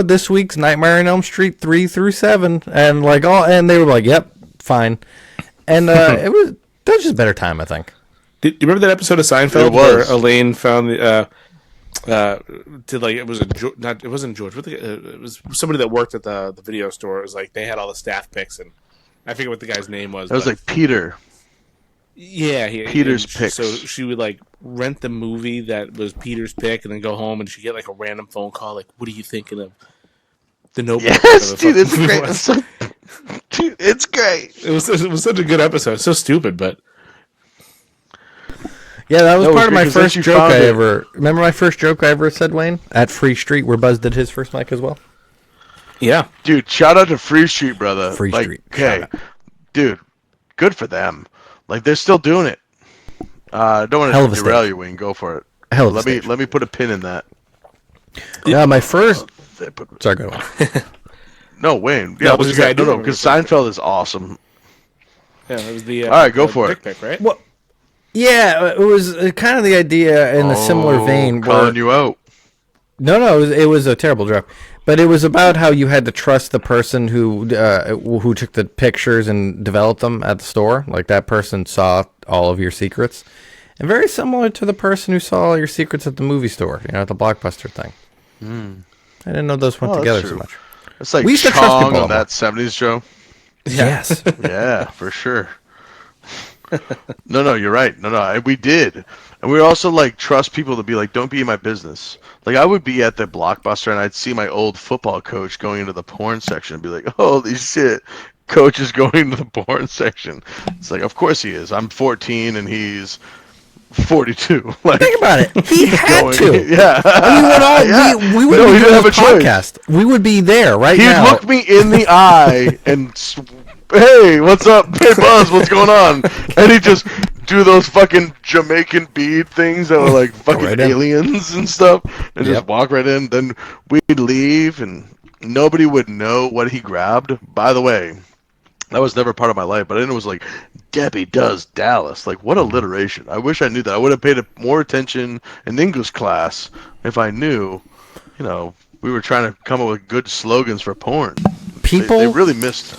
this week's Nightmare on Elm Street 3 through 7, and and they were like, yep, fine. And that was just a better time, I think. Do you remember that episode of Seinfeld where Elaine found it wasn't George. It was somebody that worked at the video store. It was like they had all the staff picks, and I forget what the guy's name was. It was like Peter. Yeah, Peter's picks. So she would rent the movie that was Peter's pick, and then go home, and she'd get a random phone call, what are you thinking of The Notebook? Yes, dude, it's great. Dude, it's great. It was such a good episode. So stupid, but. Yeah, that was part of my first joke I ever... Remember my first joke I ever said, Wayne? At Free Street, where Buzz did his first mic as well? Yeah. Dude, shout out to Free Street, brother. Free Street. Okay, dude, good for them. They're still doing it. Don't want to derail you, Wayne. Go for it. Let me put a pin in that. Yeah, my first... Sorry, go on. No, Wayne. Yeah, because Seinfeld is awesome. Yeah, it was the... All right, go for it. Pick, right? Well, yeah, it was kind of the idea in a similar vein. Calling you out. No, it was a terrible joke. But it was about how you had to trust the person who took the pictures and developed them at the store. Like that person saw all of your secrets. And very similar to the person who saw all your secrets at the movie store, at the Blockbuster thing. I didn't know those went together so much. It's like we used to trust people on that 70s show. Yes. Yeah, for sure. No, you're right. No, we did. And we also trust people to be don't be in my business. I would be at the Blockbuster and I'd see my old football coach going into the porn section and be like, holy shit, coach is going into the porn section. It's of course he is. I'm 14 and he's 42. Think about it. He had to. Yeah. I mean, we would be doing this podcast. We would be there right now. He'd look me in the eye and... Hey, what's up? Hey, Buzz, what's going on? And he'd just do those fucking Jamaican bead things that were fucking aliens and stuff, and just walk right in. Then we'd leave, and nobody would know what he grabbed. By the way, that was never part of my life, but I know it was Debbie Does Dallas. What alliteration. I wish I knew that. I would have paid more attention in English class if I knew, we were trying to come up with good slogans for porn. People... They really missed...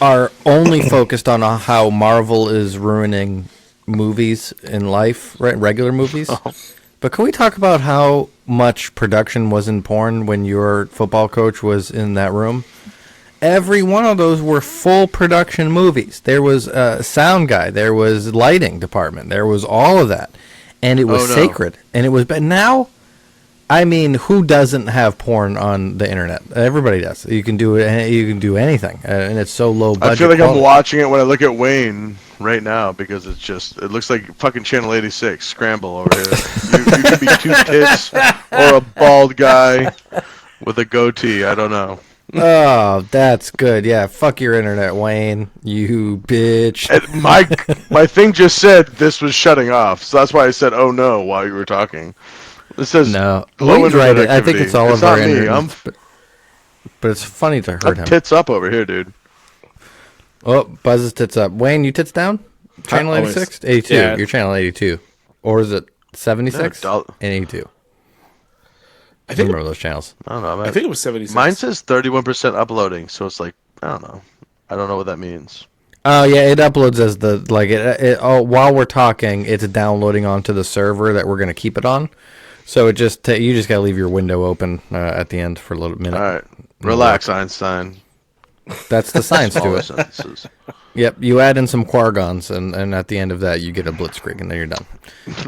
are only focused on how Marvel is ruining movies in life, right? Regular movies. Oh. But can we talk about how much production was in porn when your football coach was in that room? Every one of those were full production movies. There was a sound guy. There was lighting department. There was all of that. And it was sacred. And it was... But now... I mean, who doesn't have porn on the internet? Everybody does. You can do it. You can do anything, and it's so low budget. I feel like I'm watching it when I look at Wayne right now because it looks like fucking Channel 86 scramble over here. You could be two tits or a bald guy with a goatee. I don't know. Oh, that's good. Yeah, fuck your internet, Wayne. You bitch. And my thing just said this was shutting off, so that's why I said "oh no" while you were talking. It says No, low Wayne's internet right. I think activity. it's all It's of our not me. internet. But it's funny to hurt I'm him. tits up over here, dude. Oh, Buzz's tits up. Wayne, you tits down? Channel Always. 86? 82. Yeah. You're channel 82. Or is it 76 No, and 82? I think Remember those channels. I don't know. Man. I think it was 76. Mine says 31% uploading, so it's like I don't know. I don't know what that means. Oh, yeah, it uploads as the, like, while we're talking, it's downloading onto the server that we're going to keep it on. So it just, you just got to leave your window open at the end for a little minute. All right, relax, Einstein. That's the science to Smaller it. sentences. Yep, you add in some Quargons, and at the end of that, you get a blitzkrieg, and then you're done.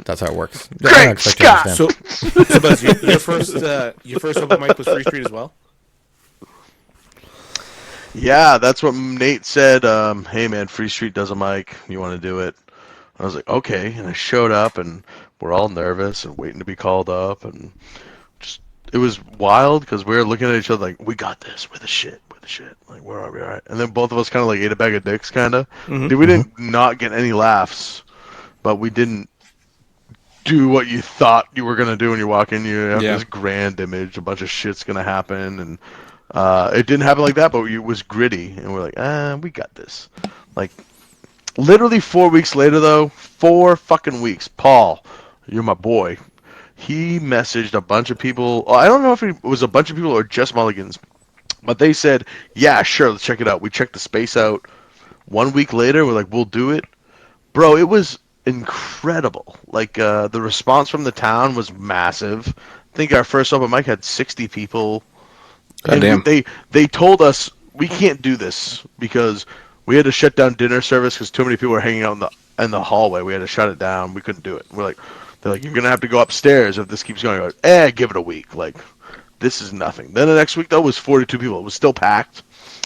That's how it works. I don't Great expect you to Scott! understand. So Buzz, your first open mic was Free Street as well. Yeah, that's what Nate said. Hey man, Free Street does a mic. You want to do it? I was like, okay. And I showed up, and we're all nervous and waiting to be called up, and just it was wild because we were looking at each other like, we got this. We're the shit. We're the shit. Like, where are we? All right. And then both of us kind of like ate a bag of dicks, kind of. Mm-hmm. We didn't not get any laughs, but we didn't do what you thought you were gonna do when you walk in. You have this grand image, a bunch of shit's gonna happen, and it didn't happen like that. But it was gritty, and we're like, we got this. Like, literally 4 weeks later, though, 4 fucking weeks. Paul, you're my boy. He messaged a bunch of people. I don't know if it was a bunch of people or just Mulligans, but they said, yeah, sure, let's check it out. We checked the space out. 1 week later, we're like, we'll do it. Bro, it was incredible. Like, the response from the town was massive. I think our first open mic had 60 people. And they told us we can't do this because we had to shut down dinner service because too many people were hanging out in the hallway. We had to shut it down. We couldn't do it. They're like, you're gonna have to go upstairs if this keeps going. Give it a week. Like, this is nothing. Then the next week though was 42 people. It was still packed,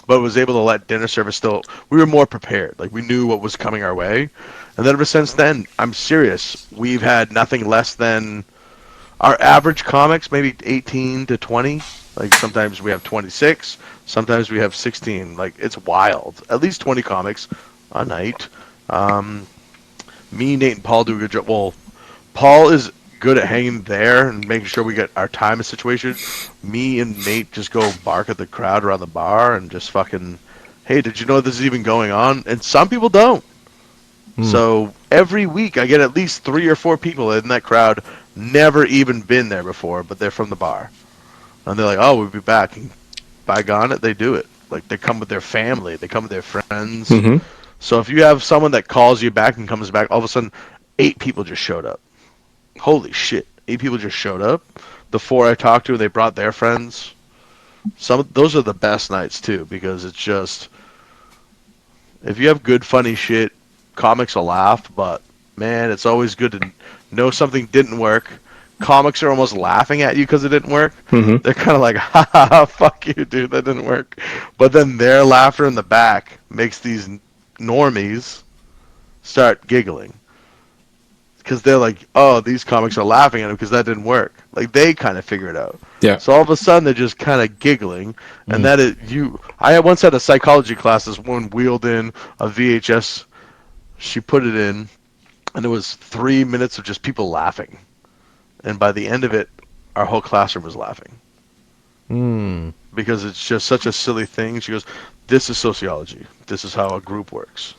but it was able to let dinner service still. We were more prepared. Like, we knew what was coming our way. And then ever since then, I'm serious. We've had nothing less than our average comics, maybe 18 to 20. Like, sometimes we have 26, sometimes we have 16. Like, it's wild. At least 20 comics a night. Me, Nate, and Paul do a good job. Well, Paul is good at hanging there and making sure we get our time in situation. Me and Nate just go bark at the crowd around the bar and just fucking, hey, did you know this is even going on? And some people don't. So every week I get at least 3 or 4 people in that crowd, never even been there before, but they're from the bar. And they're like, oh, we'll be back. And by gone it, they do it. Like, they come with their family. They come with their friends. Mm-hmm. So if you have someone that calls you back and comes back, all of a sudden, 8 people just showed up. Holy shit. 8 people just showed up. The 4 I talked to, they brought their friends. Those are the best nights, too, because it's just, if you have good, funny shit, comics will laugh, but, man, it's always good to know something didn't work. Comics are almost laughing at you because it didn't work. Mm-hmm. They're kind of like, ha ha ha, fuck you, dude, that didn't work. But then their laughter in the back makes these normies start giggling. Because they're like, oh, these comics are laughing at him because that didn't work. Like, they kind of figure it out. Yeah. So all of a sudden, they're just kind of giggling. And that is, I once had a psychology class, this woman wheeled in a VHS. She put it in, and it was 3 minutes of just people laughing. And by the end of it, our whole classroom was laughing. Because it's just such a silly thing. She goes, this is sociology. This is how a group works.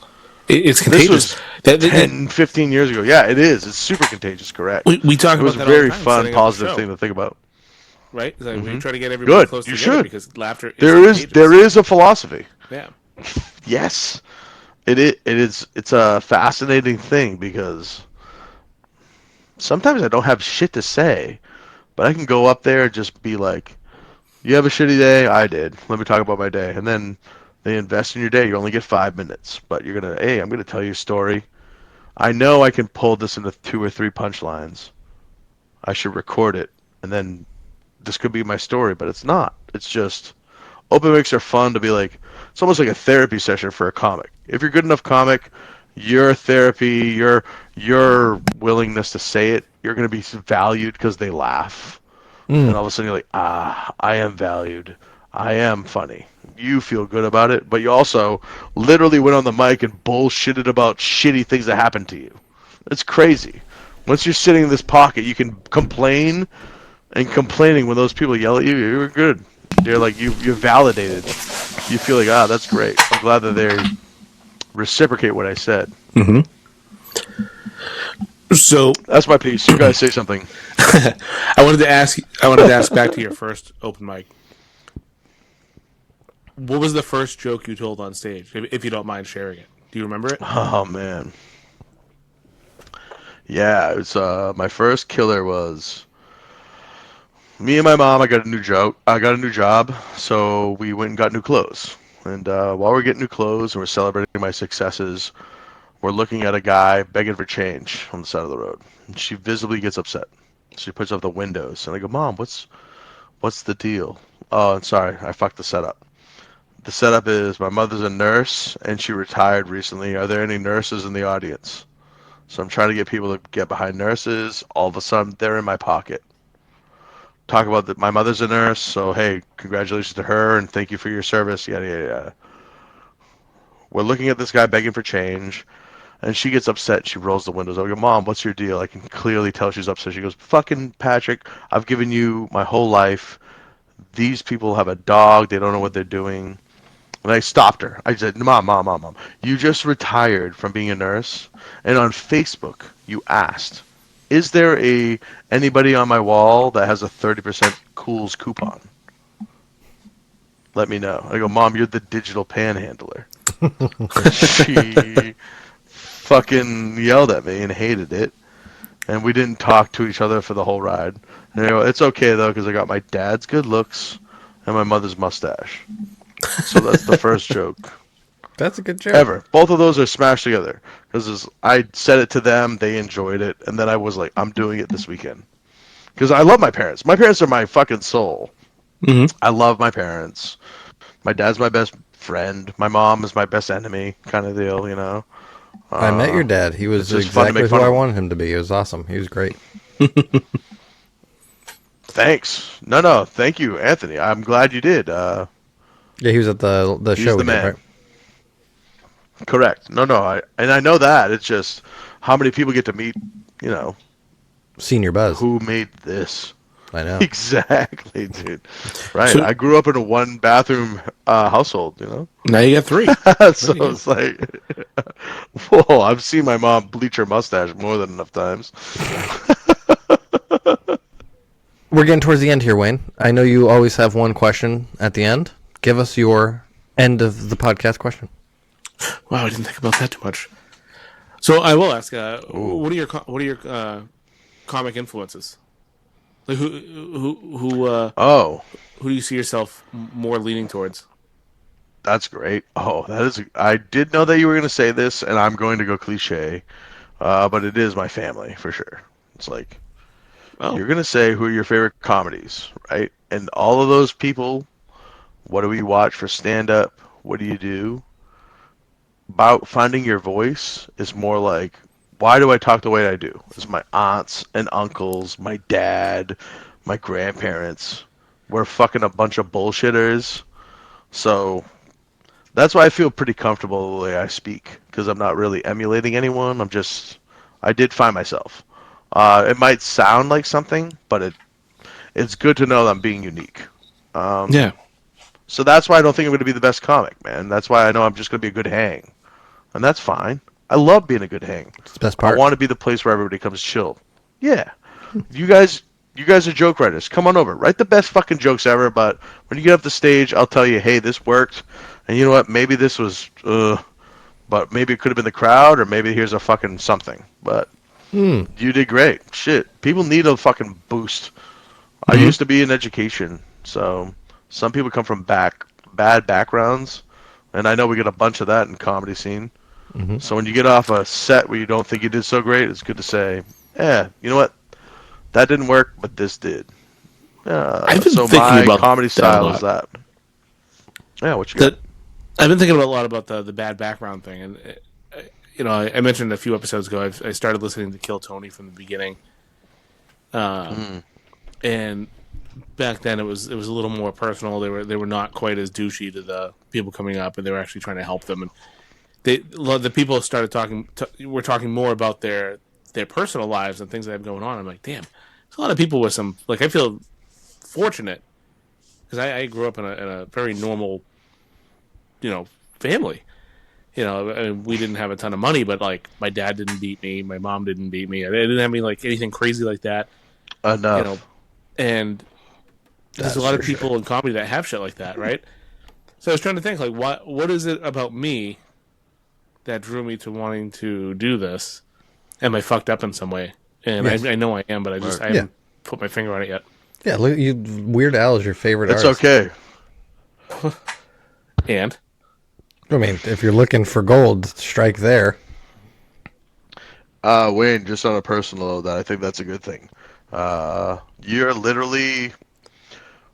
It's contagious. This was 10, 15 years ago. Yeah, it is. It's super contagious, correct. We talk It was about a that all very the time, fun, setting up a positive show, thing to think about. right? Like, we try to get everybody Good. close You together should. because laughter is There contagious. is a philosophy. Yeah. Yes. It's a fascinating thing because sometimes I don't have shit to say, but I can go up there and just be like, you have a shitty day? I did. Let me talk about my day. And then they invest in your day. You only get 5 minutes, but I'm going to tell you a story. I know I can pull this into 2 or 3 punchlines. I should record it, and then this could be my story, but it's not. It's just, open mics are fun to be like, it's almost like a therapy session for a comic. If you're a good enough comic, your therapy, your willingness to say it, you're going to be valued because they laugh. And all of a sudden you're like, I am valued. I am funny. You feel good about it, but you also literally went on the mic and bullshitted about shitty things that happened to you. It's crazy. Once you're sitting in this pocket, you can complain, and complaining when those people yell at you, you're good. You're like, you're validated. You feel like, that's great. I'm glad that they reciprocate what I said. So That's my piece. You guys say something. I wanted to ask back to your first open mic. What was the first joke you told on stage, if you don't mind sharing it? Do you remember it? Oh man. Yeah, it's my first killer was me and my mom. I got a new job, so we went and got new clothes. And while we're getting new clothes and we're celebrating my successes, we're looking at a guy begging for change on the side of the road. And she visibly gets upset. She puts up the windows, and I go, "Mom, what's the deal?" Oh, I'm sorry, I fucked the setup. The setup is my mother's a nurse, and she retired recently. Are there any nurses in the audience? So I'm trying to get people to get behind nurses. All of a sudden, they're in my pocket. Talk about that. My mother's a nurse, so hey, congratulations to her, and thank you for your service. Yada yada yada. We're looking at this guy begging for change, and she gets upset. She rolls the windows. I go, "Mom, what's your deal?" I can clearly tell she's upset. She goes, "Fucking Patrick, I've given you my whole life. These people have a dog. They don't know what they're doing." And I stopped her. I said, Mom. You just retired from being a nurse, and on Facebook you asked, "Is there anybody on my wall that has a 30% Cools coupon? Let me know." I go, "Mom, you're the digital panhandler." She fucking yelled at me and hated it, and we didn't talk to each other for the whole ride. And I go, "It's okay though, because I got my dad's good looks and my mother's mustache." So that's the first joke That's a good joke. ever. Both of those are smashed together because I said it to them, they enjoyed it, and then I was like, I'm doing it this weekend because I love my parents. My parents are my fucking soul. I love my parents. My dad's my best friend. My mom is my best enemy, kind of deal, you know. I met your dad. He was just fun to exactly make who fun I of him. wanted him to be. He was awesome. He was great. Thanks. No, thank you, Anthony. I'm glad you did. Yeah, he was at the He's show the we did, man. right? Correct. No, I know that. It's just how many people get to meet, you know, Senior Buzz. who made this. I know. Exactly, dude. Right. So- I grew up in a one bathroom household, you know? Now you got 3. So it's like, whoa, I've seen my mom bleach her mustache more than enough times. We're getting towards the end here, Wayne. I know you always have one question at the end. Give us your end of the podcast question. Wow, I didn't think about that too much. So I will ask, what are your comic influences? Like Oh, who do you see yourself more leaning towards? that's great. Oh, I did know that you were going to say this, and I'm going to go cliche, but it is my family for sure. It's like, Oh, you're going to say who are your favorite comedies, right? And all of those people, what do we watch for stand up? What do you do? About finding your voice is more like, why do I talk the way I do? It's my aunts and uncles, my dad, my grandparents. We're fucking a bunch of bullshitters. So that's why I feel pretty comfortable the way I speak, because I'm not really emulating anyone. I did find myself. It might sound like something, but it's good to know that I'm being unique. yeah. So that's why I don't think I'm going to be the best comic, man. That's why I know I'm just going to be a good hang. And that's fine. I love being a good hang. It's the best I part. want to be the place where everybody comes chill. Yeah. You guys are joke writers. Come on over. Write the best fucking jokes ever, but when you get up the stage, I'll tell you, hey, this worked. And you know what? Maybe this was, but maybe it could have been the crowd, or maybe here's a fucking something. But you did great. Shit. People need a fucking boost. I used to be in education, so some people come from bad backgrounds, and I know we get a bunch of that in comedy scene. So when you get off a set where you don't think you did so great, it's good to say, yeah, you know what? That didn't work, but this did. I've been So thinking my about comedy that a style lot. is that. Yeah, what you got? I've been thinking a lot about the bad background thing, and I mentioned a few episodes ago, I started listening to Kill Tony from the beginning. And back then it was a little more personal. They were not quite as douchey to the people coming up, and they were actually trying to help them. And the people started we're talking more about their personal lives and things that have going on. I'm like, damn, there's a lot of people with some, like, I feel fortunate because I grew up in a very normal, family. I mean, we didn't have a ton of money, but like my dad didn't beat me, my mom didn't beat me. I didn't have anything crazy like that. Enough. And there's a lot of people in comedy that have shit like that, right? So I was trying to think, like, what is it about me that drew me to wanting to do this? Am I fucked up in some way? And Yes. I know I am, but I haven't put my finger on it yet. Yeah, look, Weird Al is your favorite It's artist. okay. And I mean, if you're looking for gold, strike there. Wayne, just on a personal note, I think that's a good thing. You're literally...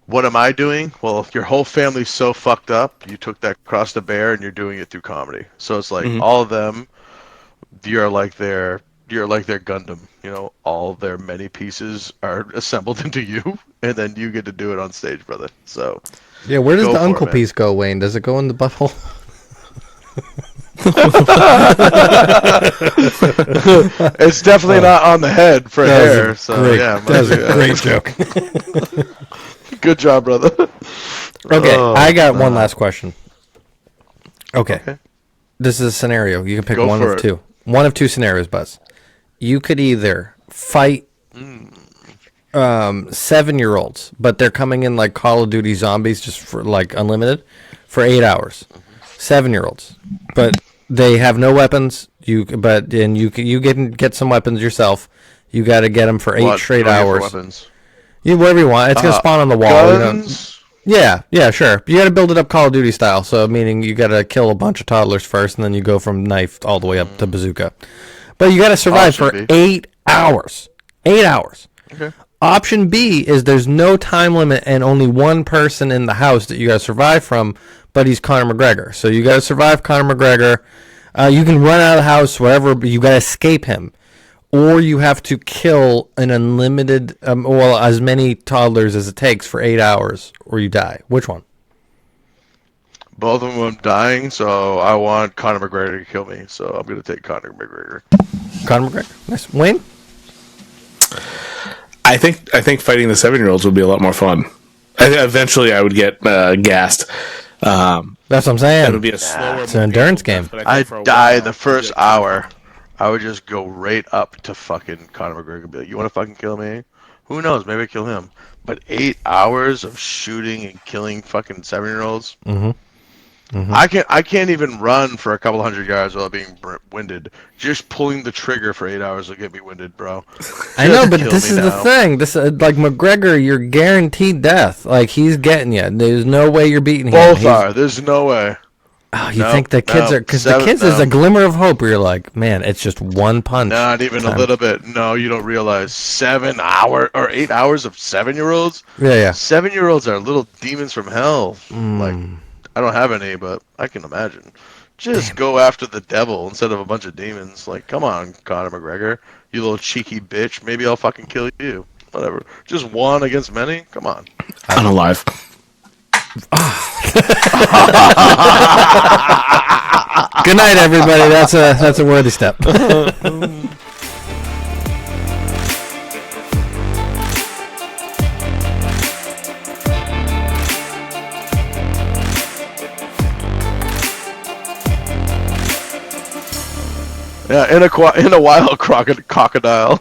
What am I doing? Well, your whole family's so fucked up, you took that cross to bear and you're doing it through comedy. So it's like all of them, you're like their Gundam. All their many pieces are assembled into you, and then you get to do it on stage, brother. So Yeah, where does Go the for it, uncle man. piece go, Wayne? Does it go in the butthole? it's definitely not on the head for hair. So great, yeah, that was a great joke. Good job, brother. Okay, Oh, I got one last question. Okay. Okay. This is a scenario. You can pick Go one for of it. two. One of two scenarios, Buzz. You could either fight 7-year-olds, but they're coming in like Call of Duty zombies, just for like unlimited, for 8 hours. 7-year-olds, but they have no weapons. You can get some weapons yourself. You got to get them for 8 What? straight What are your hours. weapons? Whatever you want. It's gonna spawn on the wall. Guns. Yeah, sure. You got to build it up Call of Duty style. So, meaning you got to kill a bunch of toddlers first, and then you go from knife all the way up to bazooka. But you got to survive for Option B. 8 hours. 8 hours. Okay. Option B is there's no time limit and only one person in the house that you got to survive from, but he's Conor McGregor. So you got to survive Conor McGregor. You can run out of the house, wherever, but you got to escape him. Or you have to kill an unlimited, as many toddlers as it takes for 8 hours, or you die. Which one? Both of them I'm dying, so I want Conor McGregor to kill me. So I'm gonna take Conor McGregor. Conor McGregor. Nice. Wayne? I think fighting the 7-year-olds would be a lot more fun. Eventually, I would get gassed. That's what I'm saying. It would be a slower. It's an endurance game. but I think I'd for a die while, the first it'd be- hour. I would just go right up to fucking Conor McGregor and be like, "You want to fucking kill me? Who knows? Maybe I kill him." But 8 hours of shooting and killing fucking 7-year-olds. I can't even run for a couple hundred yards without being winded. Just pulling the trigger for 8 hours will get me winded, bro. I know, Just but kill this me is the now. thing. This like McGregor, you're guaranteed death. Like he's getting you. There's no way you're beating him. Both He's- are. There's no way. Oh, you No, think the kids no, are because the seven- kids is no. a glimmer of hope. Where you're like, man, it's just one punch. Not even a little bit. No, you don't realize 7 hour or 8 hours of 7-year-olds. Yeah. 7-year-olds are little demons from hell. Like, I don't have any, but I can imagine. Just go after the devil instead of a bunch of demons. Like, come on, Conor McGregor, you little cheeky bitch. Maybe I'll fucking kill you. Whatever. Just one against many. Come on. Unalive. Good night, everybody. That's a worthy step. Yeah, in a wild crocodile.